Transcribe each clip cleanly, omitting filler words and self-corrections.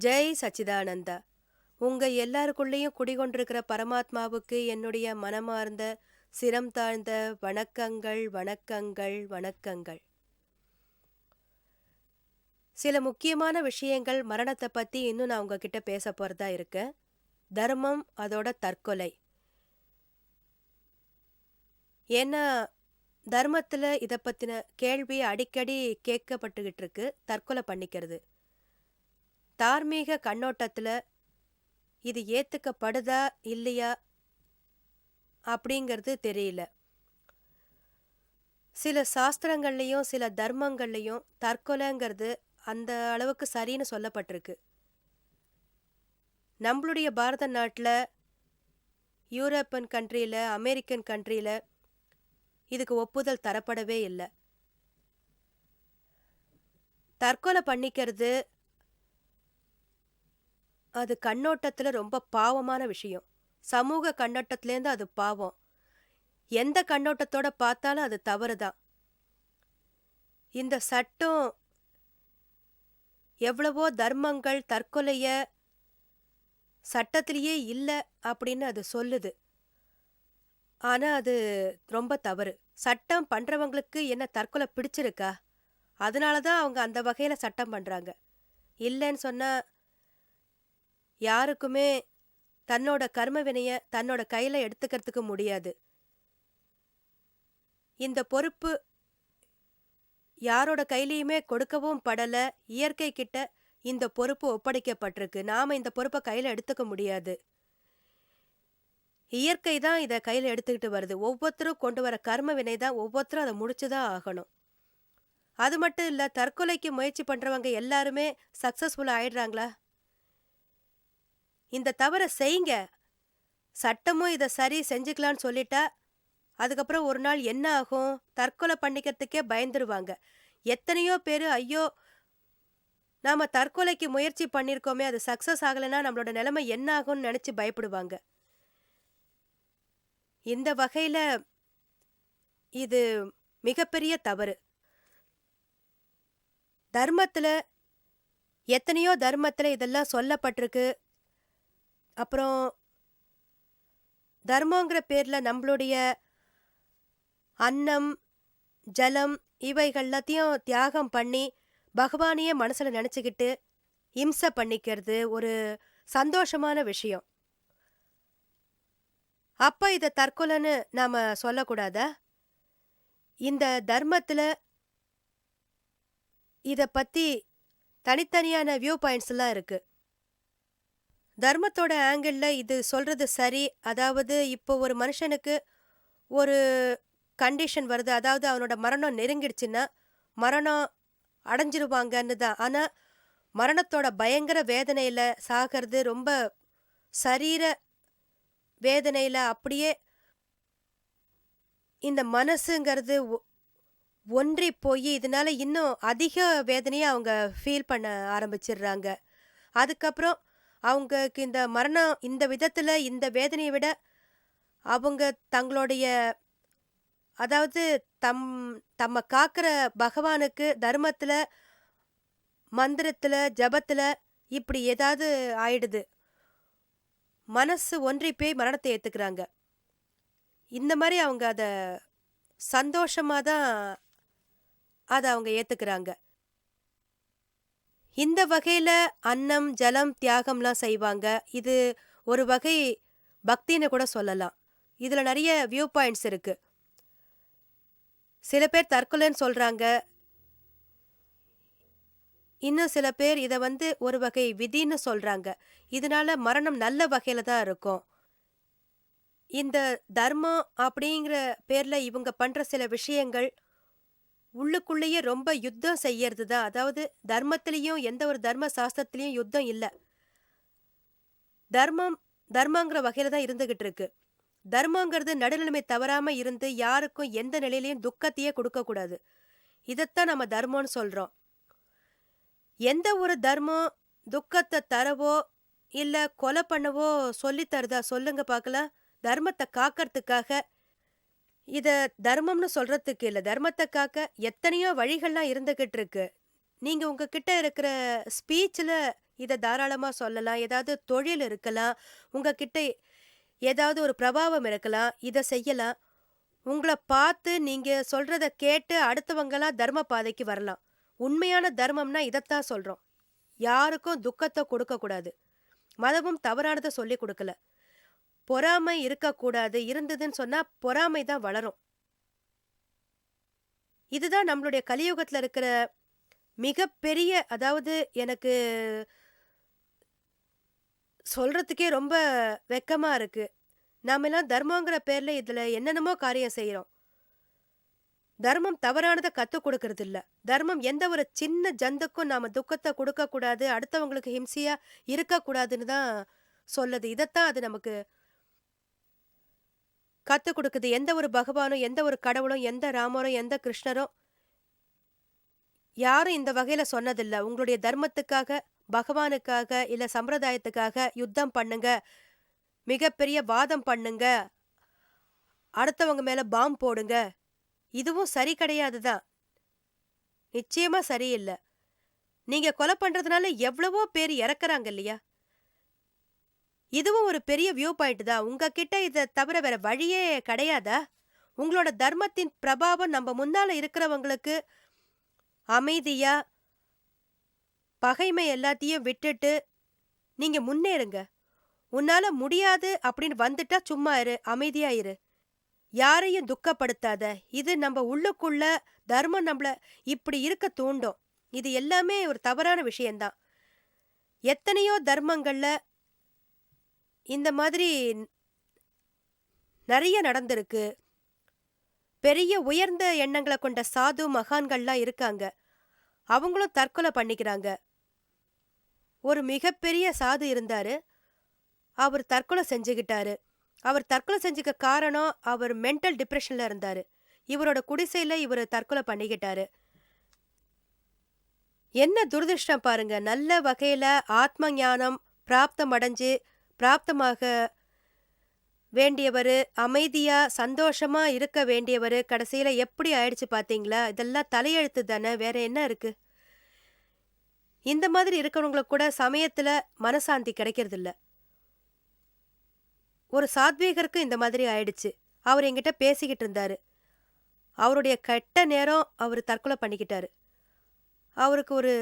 ஜெய் சச்சிதானந்தா. உங்க எல்லாருக்குள்ளேயும் குடிகொண்டிருக்கிற பரமாத்மாவுக்கு என்னுடைய மனமார்ந்த சிரம் தாழ்ந்த வணக்கங்கள் வணக்கங்கள் வணக்கங்கள். சில முக்கியமான விஷயங்கள் மரணத்தை பத்தி இன்னும் நான் உங்ககிட்ட பேச போறதா இருக்கேன். தர்மம், அதோட தற்கொலை. ஏன்னா தர்மத்துல இத பத்தின கேள்வி அடிக்கடி கேட்கப்பட்டுகிட்டு இருக்கு. தற்கொலை பண்ணிக்கிறது தார்மீக கண்ணோட்டத்துல இது ஏத்துக்கப்படுதா இல்லையா அப்படிங்கிறது தெரியல. சில சாஸ்திரங்கள்லையும் சில தர்மங்கள்லையும் தற்கொலைங்கிறது அந்த அளவுக்கு சரின்னு சொல்லப்பட்டிருக்கு. நம்மளுடைய பாரத நாட்டில், யூரோப்பியன் கண்ட்ரியில், அமெரிக்கன் கண்ட்ரியில் இதுக்கு ஒப்புதல் தரப்படவே இல்லை. தற்கொலை பண்ணிக்கிறது அது கண்ணோட்டத்தில் ரொம்ப பாவமான விஷயம். சமூக கண்ணோட்டத்திலேருந்து அது பாவம். எந்த கண்ணோட்டத்தோட பார்த்தாலும் அது தவறு தான். இந்த சட்டம் எவ்வளவோ தர்மங்கள் தற்கொலைய சட்டத்திலேயே இல்லை அப்படின்னு அது சொல்லுது. ஆனா அது ரொம்ப தவறு. சட்டம் பண்றவங்களுக்கு என்ன தற்கொலை பிடிச்சிருக்கா? அதனாலதான் அவங்க அந்த வகையில சட்டம் பண்றாங்க. இல்லைன்னு சொன்னா யாருக்குமே தன்னோட கர்ம வினைய தன்னோட கையில எடுத்துக்கிறதுக்கு முடியாது. இந்த பொறுப்பு யாரோட கையிலையுமே கொடுக்கவும் படல. இயற்கை கிட்ட இந்த பொறுப்பு ஒப்படைக்கப்பட்டிருக்கு. நாம இந்த பொறுப்பை கையில எடுத்துக்க முடியாது. இயற்கை தான் இதை கையில எடுத்துக்கிட்டு வருது. ஒவ்வொருத்தரும் கொண்டு வர கர்ம வினை தான் ஒவ்வொருத்தரும் அதை முடிச்சுதான் ஆகணும். அது மட்டும் இல்ல, தற்கொலைக்கு முயற்சி பண்றவங்க எல்லாருமே சக்சஸ்ஃபுல்லா ஆயிடுறாங்களா? இந்த தவறை செய்யுங்க. சட்டமும் இதை சரி செஞ்சுக்கலான்னு சொல்லிட்டா அதுக்கப்புறம் ஒரு நாள் என்ன ஆகும்? தற்கொலை பண்ணிக்கிறதுக்கே பயந்துருவாங்க. எத்தனையோ பேரு ஐயோ நாம தற்கொலைக்கு முயற்சி பண்ணிருக்கோமே, அது சக்சஸ் ஆகலைன்னா நம்மளோட நிலைமை என்ன ஆகும்னு நினைச்சு பயப்படுவாங்க. இந்த வகையில இது மிகப்பெரிய தவறு. தர்மத்துல எத்தனையோ தர்மத்துல இதெல்லாம் சொல்லப்பட்டிருக்கு. அப்புறம் தர்மங்கிற பேர்ல நம்மளுடைய அன்னம் ஜலம் இவைகள் எல்லாத்தையும் தியாகம் பண்ணி பகவானையே மனசுல நினைச்சுக்கிட்டு இம்சை பண்ணிக்கிறது ஒரு சந்தோஷமான விஷயம். அப்ப இத தற்கொலைன்னு நாம சொல்லக்கூடாதா? இந்த தர்மத்துல இத பத்தி தனித்தனியான வியூ பாயிண்ட்ஸ் எல்லாம் இருக்கு. தர்மத்தோட ஆங்கிள் இது சொல்றது சரி. அதாவது இப்போ ஒரு மனுஷனுக்கு ஒரு கண்டிஷன் வருது, அதாவது அவனோட மரணம் நெருங்கிடுச்சுன்னா மரணம் அடைஞ்சிருவாங்கன்னு தான். ஆனா மரணத்தோட பயங்கர வேதனையில சாகிறது, ரொம்ப சரீர வேதனையில அப்படியே இந்த மனசுங்கிறது ஒன்றி போய் இதனால இன்னும் அதிக வேதனையை அவங்க ஃபீல் பண்ண ஆரம்பிச்சிடுறாங்க. அதுக்கப்புறம் அவங்களுக்கு இந்த மரணம் இந்த விதத்துல இந்த வேதனையை விட அவங்க தங்களுடைய அதாவது தம்ம காக்கிற பகவானுக்கு தர்மத்துல மந்திரத்துல ஜபத்துல இப்படி ஏதாவது ஆயிடுது. மனசு ஒன்றி போய் மரணத்தை ஏத்துக்கிறாங்க. இந்த மாதிரி அவங்க அத சந்தோஷமா தான் அதை அவங்க ஏத்துக்கிறாங்க. இந்த வகையில அன்னம் ஜலம் தியாகம்லாம் செய்வாங்க. இது ஒரு வகை பக்தின்னு கூட சொல்லலாம். இதுல நிறைய வியூ பாயிண்ட்ஸ் இருக்கு. சில பேர் தற்கொலைன்னு சொல்றாங்க. இன்னும் சில பேர் இத ஒரு வகை விதின்னு சொல்றாங்க. இதனால மரணம் நல்ல வகையில தான் இருக்கும். இந்த தர்மம் அப்படிங்கிற பேர்ல இவங்க பண்ற சில விஷயங்கள் உள்ளுக்குள்ளேயே ரொம்ப யுத்தம் செய்யறது தான். அதாவது தர்மத்திலையும் எந்த ஒரு தர்ம சாஸ்திரத்திலையும் யுத்தம் இல்ல. தர்மம் தர்மங்கிற வகையில தான் இருந்துகிட்டு இருக்கு. தர்மங்கிறது நடுநிலைமை தவறாம இருந்து யாருக்கும் எந்த நிலையிலையும் துக்கத்தையே கொடுக்க கூடாது. இதைத்தான் நம்ம தர்மம்னு சொல்றோம். எந்த ஒரு தர்மம் துக்கத்தை தரவோ இல்ல கொலை பண்ணவோ சொல்லி தருதா சொல்லுங்க பார்க்கலாம். தர்மத்தை காக்கறதுக்காக இத தர்மம்னு சொல்றதுக்கு இல்ல. தர்மத்தை காக்க எத்தனையோ வழிகள்லாம் இருந்துகிட்டு இருக்கு. நீங்க உங்ககிட்ட இருக்கிற ஸ்பீச்ல இத தாராளமா சொல்லலாம். ஏதாவது தொழில் இருக்கலாம். உங்ககிட்ட ஏதாவது ஒரு பிரபாவம் இருக்கலாம். இத செய்யலாம். உங்கள பார்த்து நீங்க சொல்றத கேட்டு அடுத்தவங்கலாம் தர்ம பாதைக்கு வரலாம். உண்மையான தர்மம்னா இதத்தான் சொல்றோம். யாருக்கும் துக்கத்த கொடுக்கக்கூடாது. மதமும் தவறானத சொல்லிக் குடுக்கல. பொறாமை இருக்கக்கூடாது. இருந்ததுன்னு சொன்னா பொறாமை தான் வளரும். இதுதான் நம்மளுடைய கலியுகத்துல இருக்கிற மிகப்பெரிய அதாவது எனக்கு சொல்றதுக்கே ரொம்ப வெட்கமா இருக்கு. நாமெல்லாம் தர்மங்கிற பேர்ல இதுல என்னென்னமோ காரியம் செய்றோம். தர்மம் தவறானத கத்துக் குடுக்கறதில்ல. தர்மம் எந்த ஒரு சின்ன ஜந்துக்கும் நாம துக்கத்த குடுக்கக்கூடாது, அடுத்தவங்களுக்கு ஹிம்சையா இருக்கக்கூடாதுன்னு தான் சொல்லுது. இதத்தான் அது நமக்கு கத்துக் குடுக்குது. எந்த ஒரு பகவானும், எந்த ஒரு கடவுளும், எந்த ராமரும், எந்த கிருஷ்ணரும் யாரும் இந்த வகையில சொன்னதில்ல. உங்களுடைய தர்மத்துக்காக, பகவானுக்காக, இல்ல சம்பிரதாயத்துக்காக யுத்தம் பண்ணுங்க, மிகப்பெரிய வாதம் பண்ணுங்க, அடுத்தவங்க மேல பாம் போடுங்க. இதுவும் சரி கிடையாது தான். நிச்சயமா சரியில்ல. நீங்க கொலை பண்றதுனால எவ்வளவோ பேர் இறக்குறாங்க இல்லையா? இதுவும் ஒரு பெரிய வியூ பாயிண்ட் தான். உங்ககிட்ட இத தவிர வேற வழியே கிடையாதா? உங்களோட தர்மத்தின் பிரபாவம் நம்ம முன்னால இருக்கிறவங்களுக்கு அமைதியா, பகைமை எல்லாத்தையும் விட்டுட்டு நீங்க முன்னேறுங்க. உன்னால முடியாது அப்படின்னு வந்துட்டா சும்மா இரு, அமைதியா இரு. யாரையும் துக்கப்படுத்தாத. இது நம்ம உள்ளுக்குள்ள தர்மம் நம்மள இப்படி இருக்க தூண்டும். இது எல்லாமே ஒரு தவறான விஷயம்தான். எத்தனையோ தர்மங்கள்ல இந்த மாதிரி நெறைய நடந்திருக்கு. பெரிய உயர்ந்த எண்ணங்கள கொண்ட சாது, மகான்கள்லாம் இருக்காங்க. அவங்களும் தற்கொலை பண்ணிக்கிறாங்க. ஒரு மிகப்பெரிய சாது இருந்தாரு. அவர் தற்கொலை செஞ்சுகிட்டாரு. அவர் தற்கொலை செஞ்சுக்க காரணம், அவர் மென்டல் டிப்ரஷன்ல இருந்தாரு. இவரோட குடிசையில இவரு தற்கொலை பண்ணிக்கிட்டாரு. என்ன துரதிர்ஷ்டம் பாருங்க. நல்ல வகையில ஆத்ம ஞானம் பிராப்தம் அடைஞ்சு, பிராப்தமாக வேண்டியவரு, அமைதியா, சந்தோஷமா இருக்க வேண்டியவரு, கடைசியில எப்படி ஆயிடுச்சு பாத்தீங்களா? இதெல்லாம் தலையெழுத்து தானே, வேற என்ன இருக்கு? இந்த மாதிரி இருக்கிறவங்களுக்கு கூட சமயத்துல மனசாந்தி கிடைக்கிறதில்ல. ஒரு சாத்வீகருக்கு இந்த மாதிரி ஆயிடுச்சு. அவர் என்கிட்ட பேசிக்கிட்டு இருந்தாரு. அவருடைய கெட்ட நேரம் அவரு தற்கொலை பண்ணிக்கிட்டாரு. அவருக்கு ஒரு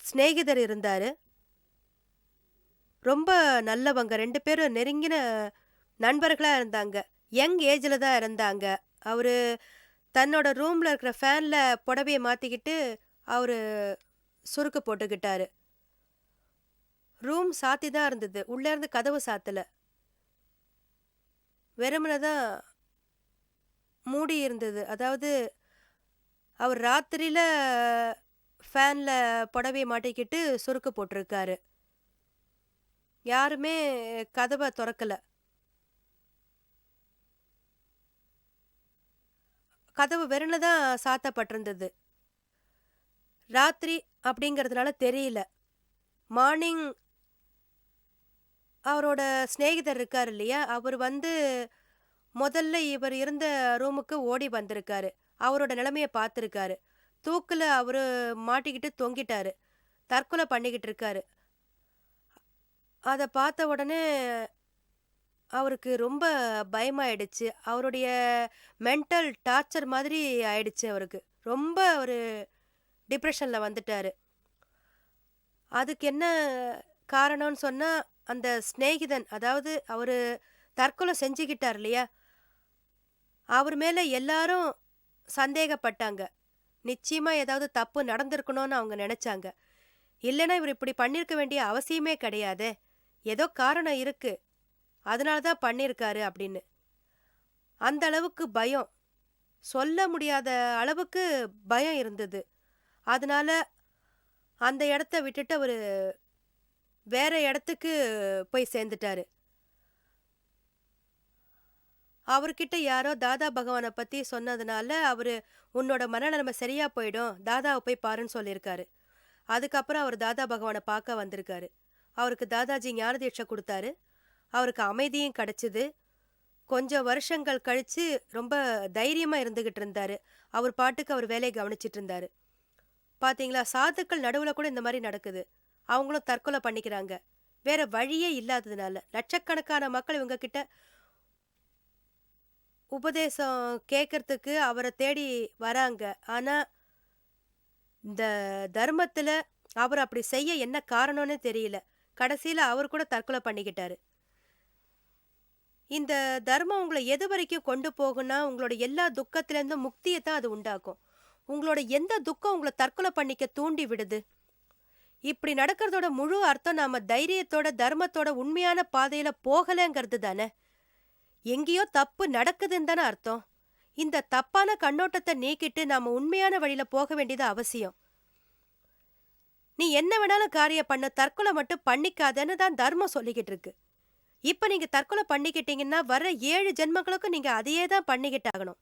சிநேகிதர் இருந்தாரு. ரொம்ப நல்லவங்க. 2 பேரும் நெருங்கின நண்பர்களா இருந்தாங்க. யங் ஏஜ்ல தான் இருந்தாங்க. அவரு தன்னோட ரூம்ல இருக்கிற ஃபேன்ல புடவைய மாத்திக்கிட்டு அவரு சுருக்கு போட்டுக்கிட்டாரு. ரூம் சாத்தி தான் இருந்தது. உள்ள இருந்து கதவு சாத்தல. வெறுமனே தான் மூடி இருந்தது. அதாவது அவர் ராத்திரியில ஃபேன்ல புடவைய மாட்டிக்கிட்டு சுருக்கு போட்டிருக்காரு. யாருமே கதவ தொறக்கல. கதவு வெறுமனே தான் சாத்தப்பட்டிருந்தது. ராத்திரி அப்படிங்கிறதுனால தெரியல. மார்னிங் அவரோட சிநேகிதர் இருக்காரு இல்லையா? அவர் வந்து முதல்ல இவர் இருந்த ரூமுக்கு ஓடி வந்திருக்காரு. அவரோட நிலைமைய பார்த்துருக்காரு. தூக்குல அவரு மாட்டிக்கிட்டு தொங்கிட்டாரு. தற்கொலை பண்ணிக்கிட்டு இருக்காரு. அத பார்த்த உடனே அவருக்கு ரொம்ப பயமாயிடுச்சு. அவருடைய மென்டல் டார்ச்சர் மாதிரி ஆயிடுச்சு அவருக்கு. ரொம்ப ஒரு டிப்ரஷன்ல வந்துட்டாரு. அதுக்கு என்ன காரணம்னு சொன்னா, அந்த சிநேகிதன் அதாவது அவரு தற்கொலை செஞ்சுக்கிட்டார் இல்லையா? அவர் மேல எல்லாரும் சந்தேகப்பட்டாங்க. நிச்சயமா ஏதாவது தப்பு நடந்திருக்கணும்னு அவங்க நெனச்சாங்க. இல்லன்னா இவர் இப்படி பண்ணியிருக்க வேண்டிய அவசியமே கிடையாதே. ஏதோ காரணம் இருக்கு. அதனால தான் பண்ணியிருக்காரு அப்படின்னு. அந்த அளவுக்கு பயம். சொல்ல முடியாத அளவுக்கு பயம் இருந்தது. அதனால அந்த இடத்த விட்டுட்டு அவரு வேற இடத்துக்கு போய் சேர்ந்துட்டாரு. அவர்கிட்ட யாரோ தாதா பகவான பத்தி சொன்னதுனால அவரு உன்னோட மனநெலைமை சரியா போயிடும். தாதாவ போய் பாருன்னு சொல்லியிருக்காரு. அதுக்கப்புறம் அவர் தாதா பகவான பார்க்க வந்திருக்காரு. அவருக்கு தாதாஜி ஞான தீட்சை குடுத்தாரு. அவருக்கு அமைதியும் கிடைச்சது. கொஞ்சம் வருஷங்கள் கழிச்சு ரொம்ப தைரியமா இருந்துகிட்டு இருந்தாரு. அவர் பாட்டுக்கு அவர் வேலைய கவனிச்சிட்டு இருந்தாரு. பாத்தீங்களா? சாதுக்கள் நடுவுல கூட இந்த மாரி நடக்குது. அவங்களும் தற்கொலை பண்ணிக்கிறாங்க. வேற வழியே இல்லாததுனால. லட்சக்கணக்கான மக்கள் இவங்க கிட்ட உபதேசம் கேட்கறதுக்கு அவர தேடி வராங்க. ஆனா, இந்த தர்மத்துல அவர் அப்படி செய்ய என்ன காரணம்னே தெரியல. கடைசியில அவர் கூட தற்கொலை பண்ணிக்கிட்டாரு. இந்த தர்மம் உங்கள எதுவரைக்கும் கொண்டு போகும்னா, உங்களோட எல்லா துக்கத்திலேருந்தும் முக்திய தான் அது உண்டாக்கும். உங்களோட எந்த துக்கம் உங்கள தற்கொலை பண்ணிக்க தூண்டி விடுது? இப்படி நடக்கிறதோட முழு அர்த்தம் நாம தைரியத்தோட, தர்மத்தோட உண்மையான பாதையில போகலங்கிறது தானே! எங்கேயோ தப்பு நடக்குதுன்னு தானே அர்த்தம். இந்த தப்பான கண்ணோட்டத்த நீக்கிட்டு நாம உண்மையான வழியில போக வேண்டியது அவசியம். நீ என்ன வேணாலும் காரியம் பண்ணு, தற்கொலை மட்டும் பண்ணிக்காதன்னு தான் தர்மம் சொல்லிக்கிட்டு இருக்கு. இப்ப நீங்க தற்கொலை பண்ணிக்கிட்டீங்கன்னா, வர்ற 7 ஜென்மங்களுக்கும் நீங்க அதையே தான் பண்ணிக்கிட்டாகணும்.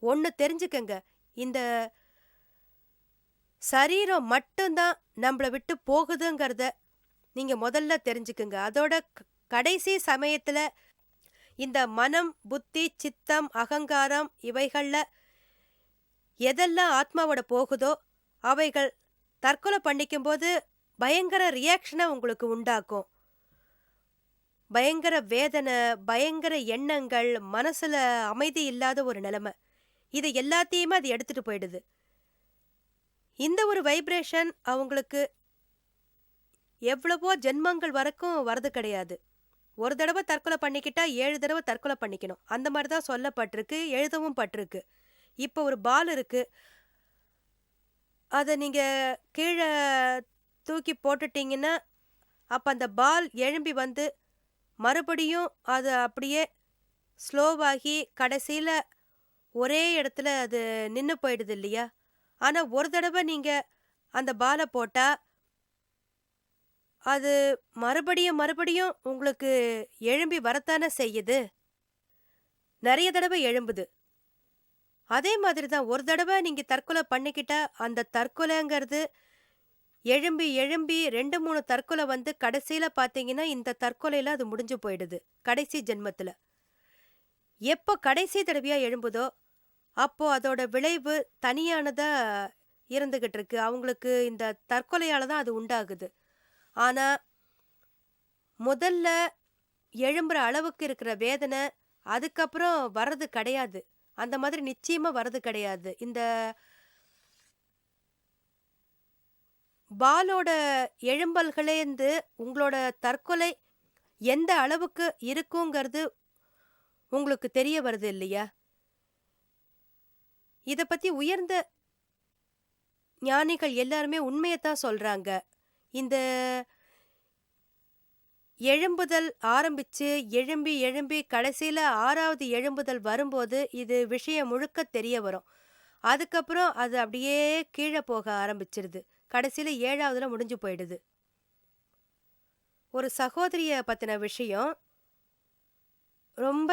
ஒண்ணு தெரிஞ்சுக்கங்க. இந்த சரீரம் மட்டும்தான் நம்மள விட்டு போகுதுங்கிறத நீங்க முதல்ல தெரிஞ்சுக்குங்க. அதோட கடைசி சமயத்துல இந்த மனம், புத்தி, சித்தம், அகங்காரம் இவைகள்ல எதெல்லாம் ஆத்மாவோட போகுதோ அவைகள் தற்கொலை பண்ணிக்கும்போது பயங்கர ரியாக்ஷனை உங்களுக்கு உண்டாக்கும். பயங்கர வேதனை, பயங்கர எண்ணங்கள், மனசுல அமைதி இல்லாத ஒரு நிலைமை. இது எல்லாத்தையுமே அது எடுத்துட்டு போயிடுது. இந்த ஒரு வைப்ரேஷன் அவங்களுக்கு எவ்வளவோ ஜென்மங்கள் வரைக்கும் வரது கிடையாது. ஒரு தடவை தற்கொலை பண்ணிக்கிட்டா 7 தடவை தற்கொலை பண்ணிக்கணும். அந்த மாதிரி தான் சொல்லப்பட்டிருக்கு, எழுதவும் பட்டிருக்கு. இப்போ ஒரு பால் இருக்கு. அதை நீங்க கீழ தூக்கி போட்டுட்டீங்கன்னா, அப்ப அந்த பால் எழும்பி வந்து மறுபடியும் அது அப்படியே ஸ்லோவாகி கடைசியில ஒரே இடத்துல அது நின்னு போயிடுது இல்லையா? ஆனா ஒரு தடவை நீங்க அந்த பால போட்டா, அது மறுபடியும் மறுபடியும் உங்களுக்கு எழும்பி வரத்தானே செய்யுது. நெறைய தடவை எழும்புது. அதே மாதிரி தான் ஒரு தடவை நீங்க தற்கொலை பண்ணிக்கிட்டா, அந்த தற்கொலைங்கிறது எழும்பி எழும்பி 2, 3 தற்கொலை வந்து கடைசியில பார்த்தீங்கன்னா, இந்த தற்கொலையில அது முடிஞ்சு போயிடுது. கடைசி ஜென்மத்துல. எப்போ கடைசி தடவையா எழும்புதோ, அப்போ அதோட விளைவு தனியானதா இருந்துகிட்டு இருக்கு. அவங்களுக்கு இந்த தற்கொலையால தான் அது உண்டாகுது. ஆனா, முதல்ல எழும்புற அளவுக்கு இருக்கிற வேதனை, அதுக்கப்புறம் வர்றது கிடையாது. அந்த மாதிரி நிச்சயமா வர்றது கிடையாது. இந்த பாலோட எழும்பல்களேந்து உங்களோட தற்கொலை எந்த அளவுக்கு இருக்குங்கிறது உங்களுக்கு தெரிய வருது இல்லையா? இத பத்தி உயர்ந்த ஞானிகள் எல்லாருமே உண்மையத்தான் சொல்றாங்க. இந்த எழும்புதல் ஆரம்பிச்சு, எழும்பி எழும்பி கடைசியில 6வது எழும்புதல் வரும்போது, இது விஷயம் முழுக்க தெரிய வரும். அதுக்கப்புறம் அது அப்படியே கீழ போக ஆரம்பிச்சிருது. கடைசியில 7வதுல முடிஞ்சு போயிடுது. ஒரு சகோதரிய பத்தின விஷயம். ரொம்ப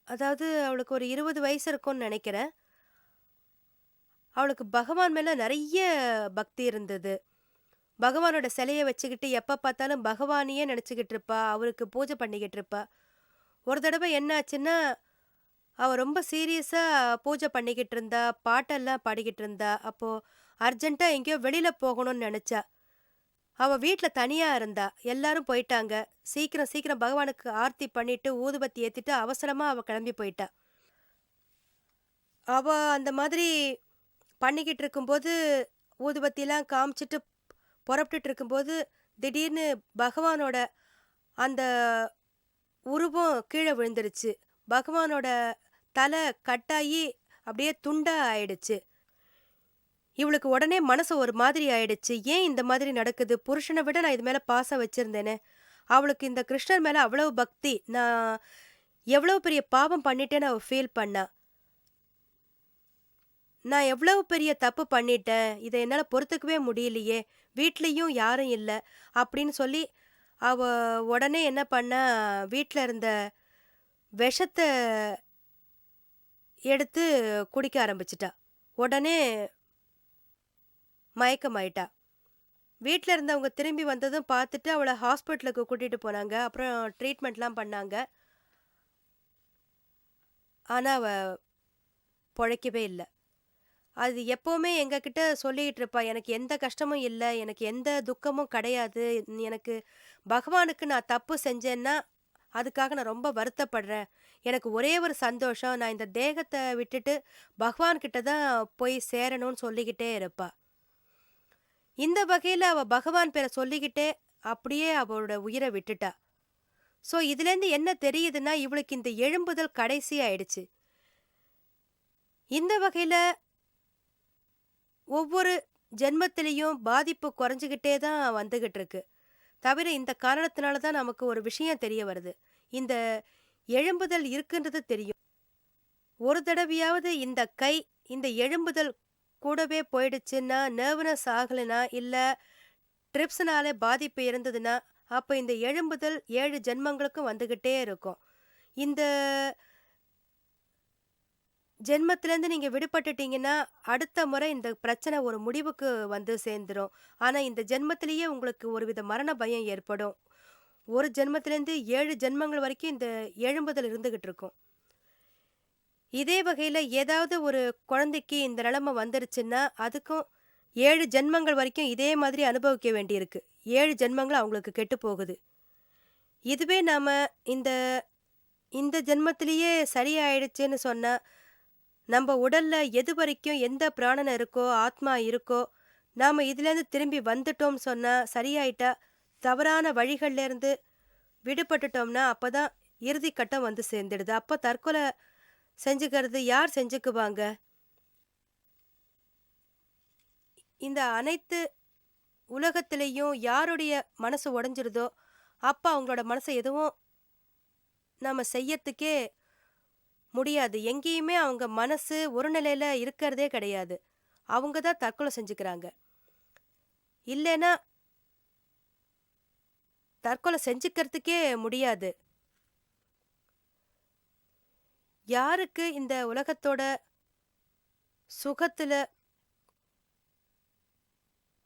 அதாவது அவளுக்கு ஒரு 20 வயசு இருக்கும்னு நெனைக்கிறேன். அவளுக்கு பகவான் மேல நெறைய பக்தி இருந்தது. பகவானோட சிலைய வச்சுக்கிட்டு எப்ப பார்த்தாலும் பகவானையே நெனச்சுக்கிட்டு இருப்பா. அவருக்கு பூஜை பண்ணிக்கிட்டு இருப்பா. ஒரு தடவை என்ன ஆச்சுன்னா, அவ ரொம்ப சீரியஸா பூஜை பண்ணிக்கிட்டு இருந்தா. பாட்டெல்லாம் பாடிக்கிட்டு இருந்தா. அப்போ அர்ஜென்ட்டா எங்கேயோ வெளியில போகணும்னு நெனச்சா. அவ வீட்ல தனியா இருந்தா. எல்லாரும் போயிட்டாங்க. சீக்கிரம் சீக்கிரம் பகவானுக்கு ஆர்த்தி பண்ணிட்டு, ஊதுபத்தி ஏத்திட்டு அவசரமா அவ கிளம்பி போயிட்டா. அவ அந்த மாதிரி பண்ணிக்கிட்டு இருக்கும்போது, ஊதுபத்திலாம் காமிச்சுட்டு புறப்பட்டுட்டு இருக்கும்போது, திடீர்னு பகவானோட அந்த உருவம் கீழ விழுந்துருச்சு. பகவானோட தலை கட்டாயி அப்படியே துண்டா ஆயிடுச்சு. இவளுக்கு உடனே மனசு ஒரு மாதிரி ஆயிடுச்சு. ஏன் இந்த மாதிரி நடக்குது? புருஷன விட நான் இது மேல பாசம் வச்சிருந்தேனே! அவளுக்கு இந்த கிருஷ்ணர் மேல அவ்வளவு பக்தி. நான் எவ்வளவு பெரிய பாவம் பண்ணிட்டேன்னு அவ ஃபீல் பண்ணா. நான் எவ்வளவு பெரிய தப்பு பண்ணிட்டேன். இத என்னால பொறுத்துக்கவே முடியலையே! வீட்லயும் யாரும் இல்ல. அப்படின்னு சொல்லி அவ உடனே என்ன பண்ணா, வீட்ல இருந்த விஷத்த எடுத்து குடிக்க ஆரம்பிச்சுட்டா. உடனே மயக்கமாயிட்டா. வீட்ல இருந்தவங்க திரும்பி வந்ததும் பார்த்துட்டு அவள ஹாஸ்பிட்டலுக்கு கூட்டிட்டு போனாங்க. அப்புறம் ட்ரீட்மெண்ட்லாம் பண்ணாங்க. ஆனா அவ பொழைக்கவே இல்ல. அது எப்பவுமே எங்ககிட்ட சொல்லிக்கிட்டு இருப்பா. எனக்கு எந்த கஷ்டமும் இல்ல. எனக்கு எந்த துக்கமும் கிடையாது. எனக்கு பகவானுக்கு நான் தப்பு செஞ்சேன்னா, அதுக்காக நான் ரொம்ப வருத்தப்படுறேன். எனக்கு ஒரே ஒரு சந்தோஷம், நான் இந்த தேகத்த விட்டுட்டு பகவான் கிட்ட தான் போய் சேரணும்னு சொல்லிக்கிட்டே இருப்பா. இந்த வகையில அவ பகவான் பேர சொல்லிக்கிட்டே அப்படியே அவளோட உயிர விட்டுட்டா. சோ இதுலேருந்து என்ன தெரியுதுன்னா, இவளுக்கு இந்த எழும்புதல் கடைசி ஆயிடுச்சு. இந்த வகையில ஒவ்வொரு ஜென்மத்திலயும் பாதிப்பு குறைஞ்சுகிட்டே தான் வந்துகிட்டு இருக்கு. தவிர இந்த காரணத்தினால தான் நமக்கு ஒரு விஷயம் தெரிய வருது. இந்த எழும்புதல் இருக்குன்றது தெரியும். ஒரு தடவையாவது இந்த கை, இந்த எழும்புதல் கூடவே போயிடுச்சுன்னா, நர்வ்னஸ் ஆகலைன்னா, இல்ல ட்ரிப்ஸ்னால பாதிப்பு இருந்ததுன்னா, அப்ப இந்த எழும்புதல் 7 ஜென்மங்களுக்கும் வந்துகிட்டே இருக்கும். இந்த ஜென்மத்திலேருந்து நீங்க விடுபட்டுட்டீங்கன்னா, அடுத்த முறை இந்த பிரச்சனை ஒரு முடிவுக்கு வந்து சேர்ந்துரும். ஆனா, இந்த ஜென்மத்திலேயே உங்களுக்கு ஒருவித மரண பயம் ஏற்படும். ஒரு ஜென்மத்திலேருந்து 7 ஜென்மங்கள் வரைக்கும் இந்த எழும்புதல் இருந்துகிட்டு இருக்கும். இதே வகையில ஏதாவது ஒரு குழந்தைக்கு இந்த நிலைமை வந்துருச்சுன்னா, அதுக்கும் 7 ஜென்மங்கள் வரைக்கும் இதே மாதிரி அனுபவிக்க வேண்டியிருக்கு. 7 ஜென்மங்கள் அவங்களுக்கு கெட்டுப் போகுது. இதுவே நாம இந்த இந்த ஜென்மத்திலேயே சரியாயிடுச்சுன்னு சொன்னா, நம்ப உடல்ல எதுவரைக்கும் எந்த பிராணன் இருக்கோ, ஆத்மா இருக்கோ, நாம இதுலேருந்து திரும்பி வந்துட்டோம்னு சொன்னா, சரியாயிட்டா, தவறான வழிகள்லேருந்து விடுபட்டுட்டோம்னா, அப்பதான் இறுதி கட்டம் வந்து சேர்ந்துடுது. அப்ப தற்கொலை செஞ்சுக்கிறது யார் செஞ்சுக்குவாங்க? இந்த அனைத்து உலகத்திலேயும் யாருடைய மனசு உடைஞ்சிருதோ, அப்ப அவங்களோட மனச எதுவும் நாம செய்யறதுக்கே முடியாது. எங்கேயுமே அவங்க மனசு ஒரு நிலையில இருக்கிறதே கிடையாது. அவங்க தான் தற்கொலை செஞ்சுக்கிறாங்க. இல்லைன்னா தற்கொலை செஞ்சுக்கிறதுக்கே முடியாது. யாருக்கு இந்த உலகத்தோட சுகத்துல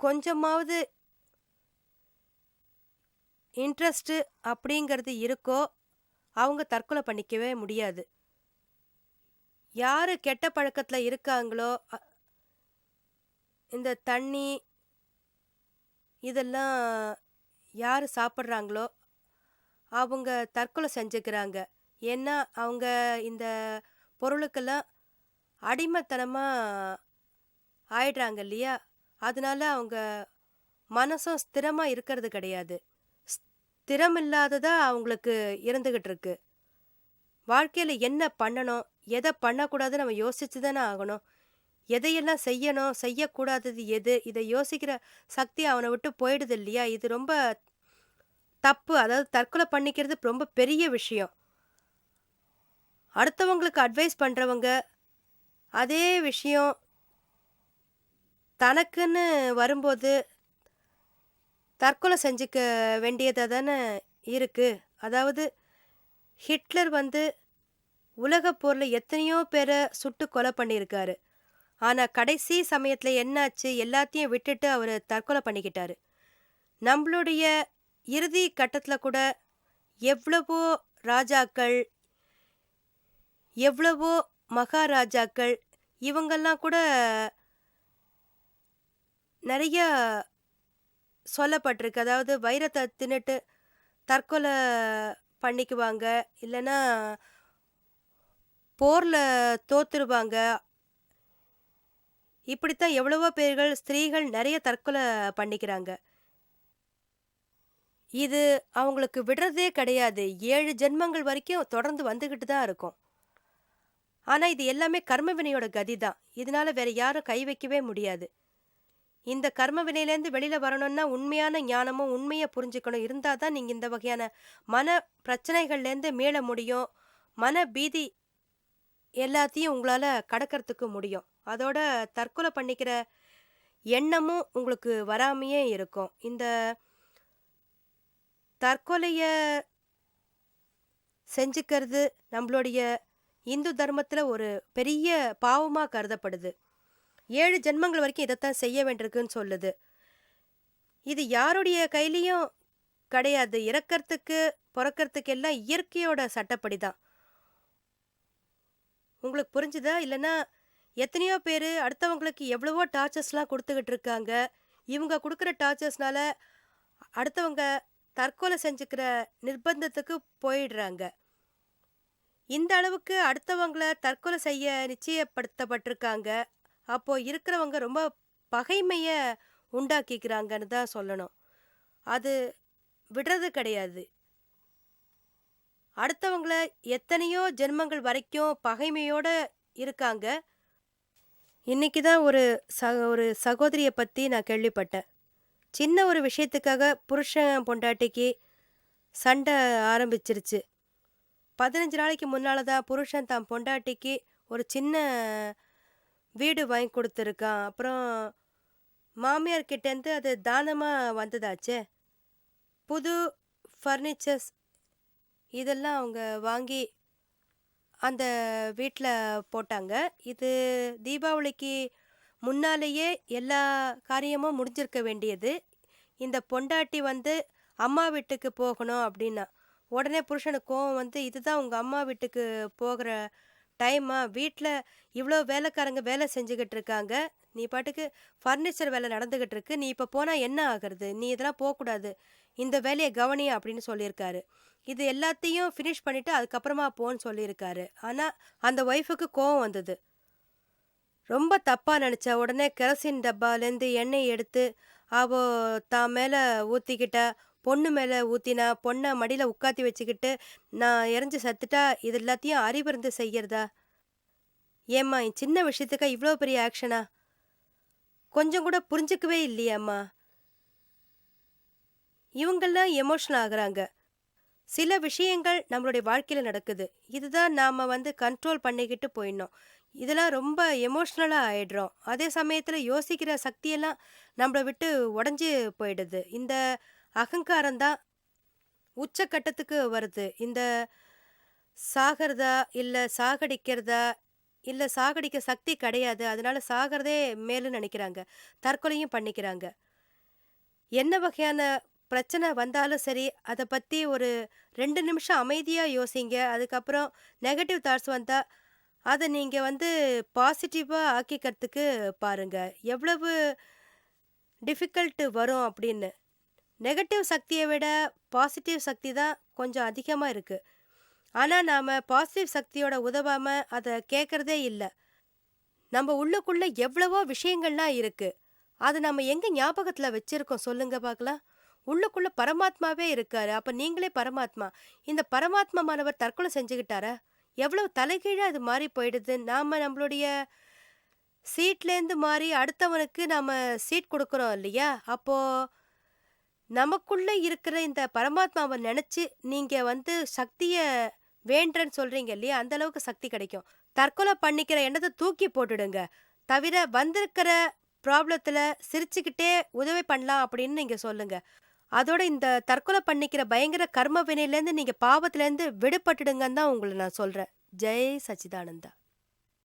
கொஞ்சமாவது இன்ட்ரெஸ்ட் அப்படிங்கிறது இருக்கோ, அவங்க தற்கொலை பண்ணிக்கவே முடியாது. யாரு கெட்ட பழக்கத்துல இருக்காங்களோ, இந்த தண்ணி இதெல்லாம் யாரு சாப்பிடுறாங்களோ, அவங்க தற்கொலை செஞ்சுக்கிறாங்க. ஏன்னா, அவங்க இந்த பொருளுக்கெல்லாம் அடிமைத்தனமா ஆயிடுறாங்க இல்லையா? அதனால அவங்க மனசும் ஸ்திரமா இருக்கிறது கிடையாது. ஸ்திரமில்லாததா அவங்களுக்கு இருந்துகிட்டு இருக்கு. வாழ்க்கையில என்ன பண்ணணும்? எத பண்ணக்கூடாதுன்னு நம்ம யோசிச்சு தானே ஆகணும். எதையெல்லாம் செய்யணும்? செய்யக்கூடாதது எது? இத யோசிக்கிற சக்தி அவன விட்டு போயிடுது இல்லையா? இது ரொம்ப தப்பு. அதாவது தற்கொலை பண்ணிக்கிறது ரொம்ப பெரிய விஷயம். அடுத்தவங்களுக்கு அட்வைஸ் பண்றவங்க, அதே விஷயம் தனக்குன்னு வரும்போது தற்கொலை செஞ்சுக்க வேண்டியதா தானே இருக்கு. அதாவது ஹிட்லர் வந்து உலகப் போர்ல எத்தனையோ பேர சுட்டு கொலை பண்ணியிருக்காரு. ஆனா கடைசி சமயத்துல என்னாச்சு? எல்லாத்தையும் விட்டுட்டு அவரு தற்கொலை பண்ணிக்கிட்டாரு. நம்மளுடைய இறுதி கட்டத்துல கூட எவ்வளவோ ராஜாக்கள், எவ்வளவோ மகாராஜாக்கள் இவங்கெல்லாம் கூட நெறைய சொல்லப்பட்டிருக்கு. அதாவது வைரத்த தின்னுட்டு தற்கொலை பண்ணிக்குவாங்க. இல்லன்னா போர்ல தோத்துருவாங்க. இப்படித்தான் எவ்வளவோ பேர்கள், ஸ்திரீகள் நெறைய தற்கொலை பண்ணிக்கிறாங்க. இது அவங்களுக்கு விடுறதே கிடையாது. 7 ஜென்மங்கள் வரைக்கும் தொடர்ந்து வந்துகிட்டு தான் இருக்கும். ஆனா இது எல்லாமே கர்ம வினையோட கதி தான். இதனால வேற யாரும் கை வைக்கவே முடியாது. இந்த கர்ம வினையிலேருந்து வெளியில வரணும்னா உண்மையான ஞானமும், உண்மைய புரிஞ்சுக்கணும். இருந்தா தான் நீங்க இந்த வகையான மன பிரச்சனைகள்லேருந்து மீள முடியும். மன பீதி எல்லாத்தையும் உங்களால கடக்கறதுக்கு முடியும். அதோட தற்கொலை பண்ணிக்கிற எண்ணமும் உங்களுக்கு வராமயே இருக்கும். இந்த தற்கொலைய செஞ்சுக்கிறது நம்மளுடைய இந்து தர்மத்துல ஒரு பெரிய பாவமா கருதப்படுது. 7 ஜென்மங்கள் வரைக்கும் இதத்தான் செய்ய வேண்டியிருக்குன்னு சொல்லுது. இது யாருடைய கையிலயும் கிடையாது. இறக்கறதுக்கு, பொறக்கறதுக்கு எல்லாம் இயற்கையோட சட்டப்படி தான். உங்களுக்கு புரிஞ்சுதா? இல்லன்னா எத்தனையோ பேரு அடுத்தவங்களுக்கு எவ்வளவோ டார்ச்சர்ஸ்லாம் குடுத்துக்கிட்டு இருக்காங்க. இவங்க குடுக்குற டார்ச்சர்ஸ்னால அடுத்தவங்க தற்கொலை செஞ்சுக்கிற நிர்பந்தத்துக்கு போயிடுறாங்க. இந்த அளவுக்கு அடுத்தவங்கள தற்கொலை செய்ய நிச்சயப்படுத்தப்பட்டிருக்காங்க. அப்போ இருக்கிறவங்க ரொம்ப பகைமைய உண்டாக்கிக்கிறாங்கன்னு தான் சொல்லணும். அது விடுறது கிடையாது. அடுத்தவங்கள எத்தனையோ ஜென்மங்கள் வரைக்கும் பகைமையோட இருக்காங்க. இன்னைக்கு தான் ஒரு சகோதரிய பத்தி நான் கேள்விப்பட்டேன். சின்ன ஒரு விஷயத்துக்காக புருஷன் பொண்டாட்டிக்கு சண்டை ஆரம்பிச்சிருச்சு. 15 நாளைக்கு முன்னால தான் புருஷன் தன் பொண்டாட்டிக்கு ஒரு சின்ன வீடு வாங்கி குடுத்துருக்கான். அப்புறம் மாமியார் கிட்டேருந்து அது தானமா வந்ததாச்சே! புது ஃபர்னிச்சர்ஸ் இதெல்லாம் அவங்க வாங்கி அந்த வீட்ல போட்டாங்க. இது தீபாவளிக்கு முன்னாலேயே எல்லா காரியமும் முடிஞ்சிருக்க வேண்டியது. இந்த பொண்டாட்டி வந்து அம்மா வீட்டுக்கு போகணும் அப்டின்னா, உடனே புருஷனுக்கு கோவம் வந்து, "இதுதான் உங்க அம்மா வீட்டுக்கு போகுற டைமா? வீட்ல இவ்ளோ வேலைக்காரங்க வேலை செஞ்சுகிட்டு இருக்காங்க. நீ பாட்டுக்கு ஃபர்னிச்சர் வேலை நடந்துகிட்டு இருக்கு. நீ இப்ப போனா என்ன ஆகுறது? நீ இதெல்லாம் போக்கூடாது. இந்த வேலைய கவனி" அப்படின்னு சொல்லியிருக்காரு. இது எல்லாத்தையும் ஃபினிஷ் பண்ணிட்டு அதுக்கப்புறமா போன்னு சொல்லியிருக்காரு. ஆனா, அந்த ஒய்ஃப்‌க்கு கோவம் வந்தது. ரொம்ப தப்பா நெனச்சா. உடனே கெரசின் டப்பாலேருந்து எண்ணெய் எடுத்து அவ தான் மேல ஊத்திக்கிட்டா. பொண்ணு மேல ஊத்தினா. பொண்ண மடியில உட்காத்தி வச்சுக்கிட்டு, "நான் எரிஞ்சு செத்துட்டா இது எல்லாத்தையும் அறிவு இருந்து செய்யறதா? ஏம்மா சின்ன விஷயத்துக்கா இவ்ளோ பெரிய ஆக்ஷனா? கொஞ்சம் கூட புரிஞ்சுக்கவே இல்லையாம்மா?" இவங்கெல்லாம் எமோஷனல் ஆகுறாங்க. சில விஷயங்கள் நம்மளுடைய வாழ்க்கையில நடக்குது. இதுதான் நாம வந்து கண்ட்ரோல் பண்ணிக்கிட்டு போயிடணும். இதெல்லாம் ரொம்ப எமோஷனலா ஆயிடுறோம். அதே சமயத்துல யோசிக்கிற சக்தியெல்லாம் நம்மள விட்டு உடைஞ்சு போயிடுது. இந்த அகங்காரம் தான் உச்சக்கட்டத்துக்கு வருது. இந்த சாகறதா, இல்ல சாகடிக்கிறதா, இல்ல சாகடிக்க சக்தி கிடையாது. அதனால சாகறதே மேலுன்னு நெனைக்கிறாங்க. தற்கொலையும் பண்ணிக்கிறாங்க. என்ன வகையான பிரச்சனை வந்தாலும் சரி, அத பத்தி ஒரு 2 நிமிஷம் அமைதியா யோசிங்க. அதுக்கப்புறம் நெகட்டிவ் தாட்ஸ் வந்தா, அத நீங்க வந்து பாசிட்டிவா ஆக்கிக்கிறதுக்கு பாருங்க. எவ்வளவு டிஃபிகல்ட் வரும் அப்படின்னு. நெகட்டிவ் சக்திய விட பாசிட்டிவ் சக்தி தான் கொஞ்சம் அதிகமா இருக்கு. ஆனா, நாம பாசிட்டிவ் சக்தியோட உதவாம அத கேட்கறதே இல்ல. நம்ம உள்ளுக்குள்ள எவ்வளவோ விஷயங்கள்லாம் இருக்கு. அது நம்ம எங்க ஞாபகத்துல வச்சிருக்கோம் சொல்லுங்க பார்க்கலாம்? உள்ளுக்குள்ள பரமாத்மாவே இருக்காரு. அப்ப நீங்களே பரமாத்மா. இந்த பரமாத்மாவானவர் தற்கொலை செஞ்சுக்கிட்டாரா? எவ்வளவு தலைகீழா இது மாறி போயிடுது. நாம நம்மளுடைய சீட்லேருந்து மாறி அடுத்தவனுக்கு நாம சீட் குடுக்குறோம் இல்லையா? அப்போ நமக்குள்ள இருக்கிற இந்த பரமாத்மாவ நெனச்சு நீங்க வந்து சக்திய வேண்டுறேன்னு சொல்றீங்க இல்லையா? அந்த அளவுக்கு சக்தி கிடைக்கும். தற்கொலை பண்ணிக்கிற எண்ணத்த தூக்கி போட்டுடுங்க. தவிர வந்திருக்கிற ப்ராப்ளத்துல சிரிச்சுக்கிட்டே உதவி பண்ணலாம் அப்படின்னு நீங்க சொல்லுங்க. அதோட இந்த தற்கொலை பண்ணிக்கிற பயங்கர கர்ம வினையிலேருந்து நீங்க பாவத்திலேருந்து விடுபட்டுடுங்கன்னு தான் உங்கள நான் சொல்றேன். ஜெய் சச்சிதானந்தா.